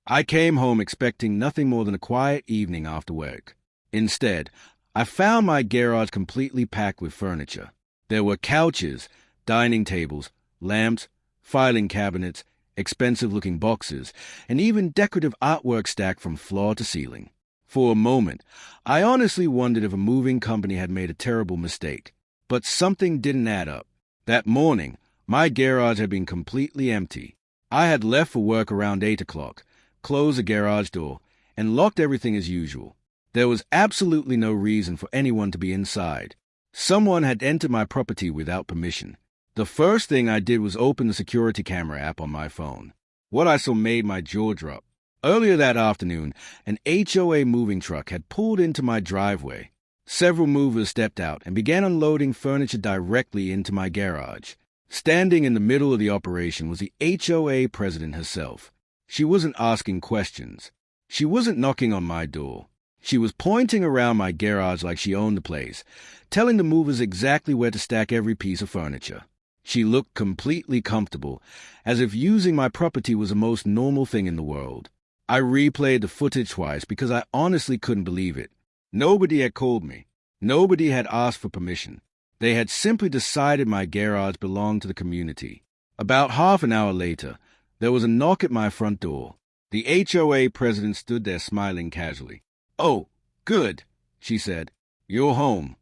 I came home expecting nothing more than a quiet evening after work. Instead, I found my garage completely packed with furniture. There were couches, dining tables, lamps, filing cabinets, expensive-looking boxes, and even decorative artwork stacked from floor to ceiling. For a moment, I honestly wondered if a moving company had made a terrible mistake. But something didn't add up. That morning, my garage had been completely empty. I had left for work around 8 o'clock, closed the garage door, and locked everything as usual. There was absolutely no reason for anyone to be inside. Someone had entered my property without permission. The first thing I did was open the security camera app on my phone. What I saw made my jaw drop. Earlier that afternoon, an HOA moving truck had pulled into my driveway. Several movers stepped out and began unloading furniture directly into my garage. Standing in the middle of the operation was the HOA president herself. She wasn't asking questions. She wasn't knocking on my door. She was pointing around my garage like she owned the place, telling the movers exactly where to stack every piece of furniture. She looked completely comfortable, as if using my property was the most normal thing in the world. I replayed the footage twice because I honestly couldn't believe it. Nobody had called me. Nobody had asked for permission. They had simply decided my garage belonged to the community. About half an hour later, there was a knock at my front door. The HOA president stood there smiling casually. "Oh, good," she said. "You're home."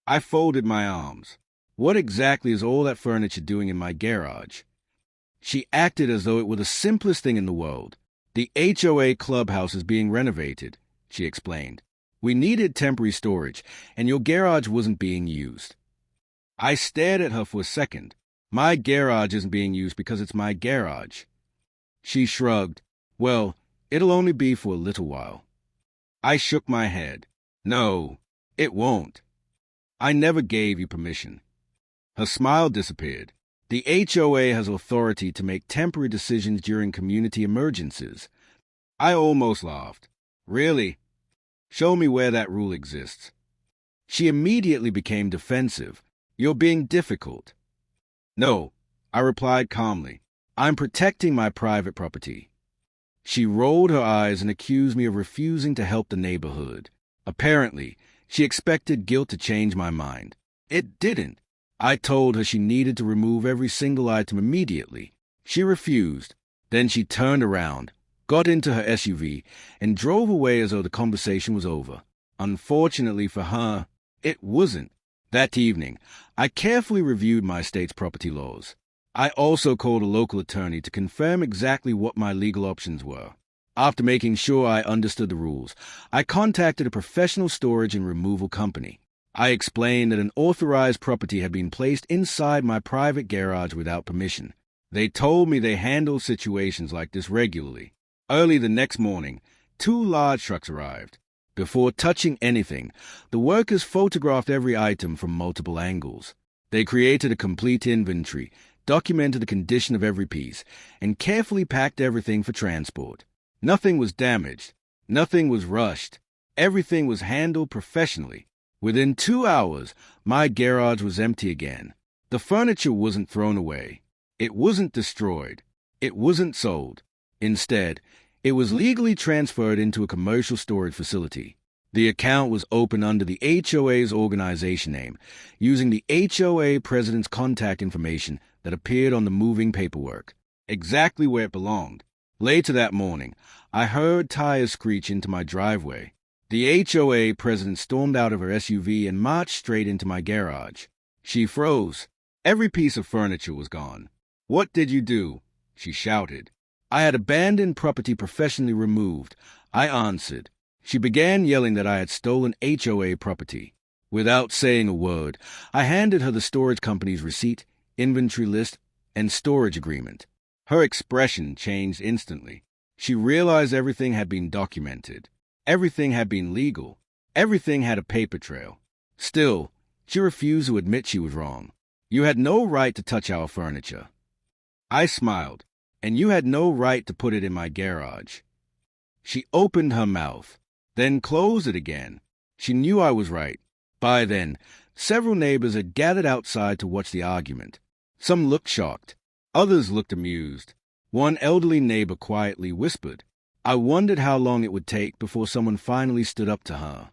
I folded my arms. What exactly is all that furniture doing in my garage? She acted as though it were the simplest thing in the world. "The HOA clubhouse is being renovated," she explained. "We needed temporary storage, and your garage wasn't being used." I stared at her for a second. My garage isn't being used because it's my garage. She shrugged. "Well, it'll only be for a little while." I shook my head. "No, it won't. I never gave you permission." Her smile disappeared. "The HOA has authority to make temporary decisions during community emergencies." I almost laughed. "Really? Show me where that rule exists." She immediately became defensive. "You're being difficult." "No," I replied calmly. "I'm protecting my private property." She rolled her eyes and accused me of refusing to help the neighborhood. Apparently, she expected guilt to change my mind. It didn't. I told her she needed to remove every single item immediately. She refused. Then she turned around, got into her SUV, and drove away as though the conversation was over. Unfortunately for her, it wasn't. That evening, I carefully reviewed my state's property laws. I also called a local attorney to confirm exactly what my legal options were. After making sure I understood the rules, I contacted a professional storage and removal company. I explained that an authorized property had been placed inside my private garage without permission. They told me they handle situations like this regularly. Early the next morning, 2 large trucks arrived. Before touching anything, the workers photographed every item from multiple angles. They created a complete inventory, documented the condition of every piece, and carefully packed everything for transport. Nothing was damaged. Nothing was rushed. Everything was handled professionally. Within 2 hours, my garage was empty again. The furniture wasn't thrown away. It wasn't destroyed. It wasn't sold. Instead, it was legally transferred into a commercial storage facility. The account was opened under the HOA's organization name, using the HOA president's contact information that appeared on the moving paperwork, exactly where it belonged. Later that morning, I heard tires screech into my driveway. The HOA president stormed out of her SUV and marched straight into my garage. She froze. Every piece of furniture was gone. "What did you do?" she shouted. "I had abandoned property professionally removed," I answered. She began yelling that I had stolen HOA property. Without saying a word, I handed her the storage company's receipt, inventory list, and storage agreement. Her expression changed instantly. She realized everything had been documented. Everything had been legal. Everything had a paper trail. Still, she refused to admit she was wrong. "You had no right to touch our furniture." I smiled. "And you had no right to put it in my garage." She opened her mouth, then closed it again. She knew I was right. By then, several neighbors had gathered outside to watch the argument. Some looked shocked. Others looked amused. One elderly neighbor quietly whispered, I wondered how long it would take before someone finally stood up to her.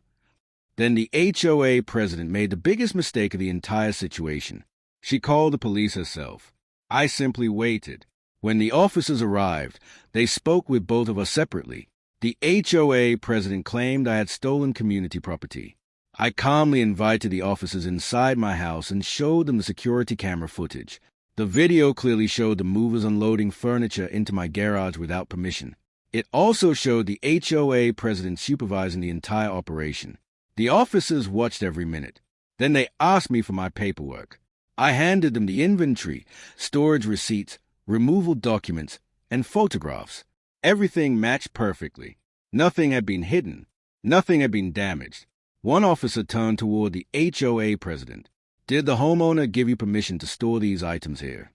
Then the HOA president made the biggest mistake of the entire situation. She called the police herself. I simply waited. When the officers arrived, they spoke with both of us separately. The HOA president claimed I had stolen community property. I calmly invited the officers inside my house and showed them the security camera footage. The video clearly showed the movers unloading furniture into my garage without permission. It also showed the HOA president supervising the entire operation. The officers watched every minute. Then they asked me for my paperwork. I handed them the inventory, storage receipts, removal documents, and photographs. Everything matched perfectly. Nothing had been hidden. Nothing had been damaged. One officer turned toward the HOA president. "Did the homeowner give you permission to store these items here?"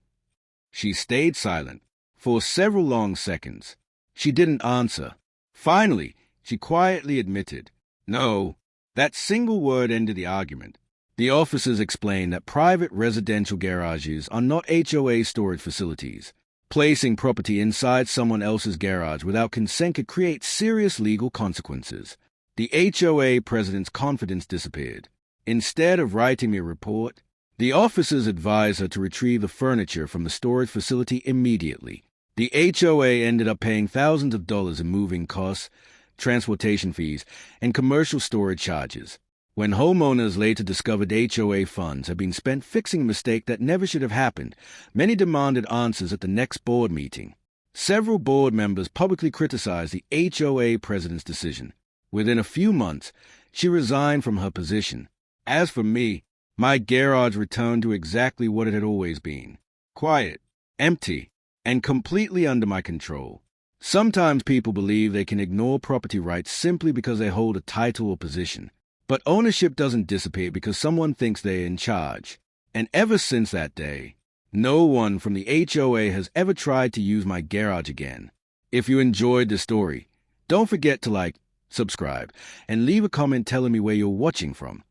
She stayed silent for several long seconds. She didn't answer. Finally, she quietly admitted, "No." That single word ended the argument. The officers explained that private residential garages are not HOA storage facilities. Placing property inside someone else's garage without consent could create serious legal consequences. The HOA president's confidence disappeared. Instead of writing me a report, the officers advised her to retrieve the furniture from the storage facility immediately. The HOA ended up paying thousands of dollars in moving costs, transportation fees, and commercial storage charges. When homeowners later discovered HOA funds had been spent fixing a mistake that never should have happened, many demanded answers at the next board meeting. Several board members publicly criticized the HOA president's decision. Within a few months, she resigned from her position. As for me, my garage returned to exactly what it had always been: quiet, empty, and completely under my control. Sometimes people believe they can ignore property rights simply because they hold a title or position. But ownership doesn't disappear because someone thinks they're in charge. And ever since that day, no one from the HOA has ever tried to use my garage again. If you enjoyed the story, don't forget to like, subscribe, and leave a comment telling me where you're watching from.